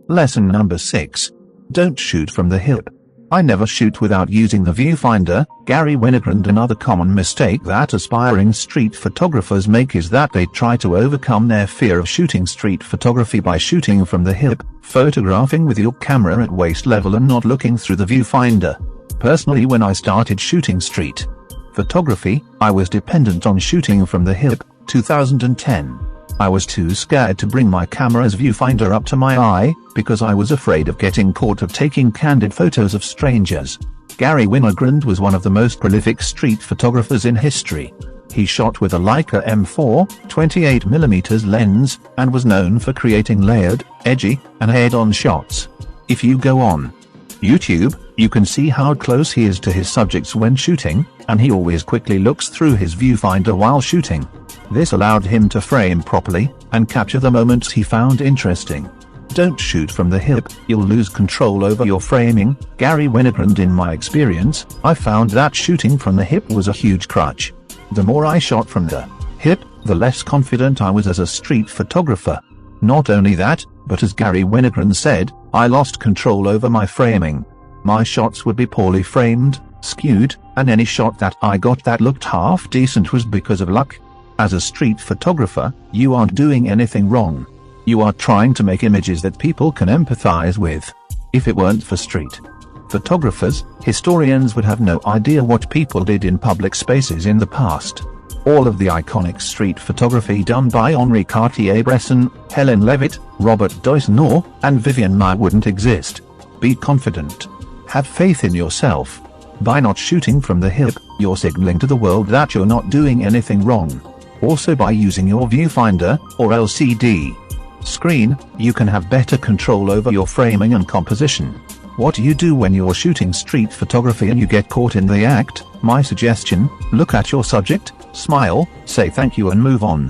Lesson number 6. Don't shoot from the hip. I never shoot without using the viewfinder. Gary Winogrand. Another common mistake that aspiring street photographers make is that they try to overcome their fear of shooting street photography by shooting from the hip, photographing with your camera at waist level and not looking through the viewfinder. Personally, when I started shooting street photography, I was dependent on shooting from the hip. 2010. I was too scared to bring my camera's viewfinder up to my eye, because I was afraid of getting caught of taking candid photos of strangers. Gary Winogrand was one of the most prolific street photographers in history. He shot with a Leica M4 28mm lens, and was known for creating layered, edgy, and head-on shots. If you go on YouTube, you can see how close he is to his subjects when shooting, and he always quickly looks through his viewfinder while shooting. This allowed him to frame properly, and capture the moments he found interesting. Don't shoot from the hip, you'll lose control over your framing. Gary Winogrand. In my experience, I found that shooting from the hip was a huge crutch. The more I shot from the hip, the less confident I was as a street photographer. Not only that, but as Gary Winogrand said, I lost control over my framing. My shots would be poorly framed, skewed, and any shot that I got that looked half decent was because of luck. As a street photographer, you aren't doing anything wrong. You are trying to make images that people can empathize with. If it weren't for street photographers, historians would have no idea what people did in public spaces in the past. All of the iconic street photography done by Henri Cartier-Bresson, Helen Levitt, Robert Doisneau, and Vivian Maier wouldn't exist. Be confident. Have faith in yourself. By not shooting from the hip, you're signaling to the world that you're not doing anything wrong. Also, by using your viewfinder, or LCD screen, you can have better control over your framing and composition. What do you do when you're shooting street photography and you get caught in the act? My suggestion: look at your subject, smile, say thank you and move on.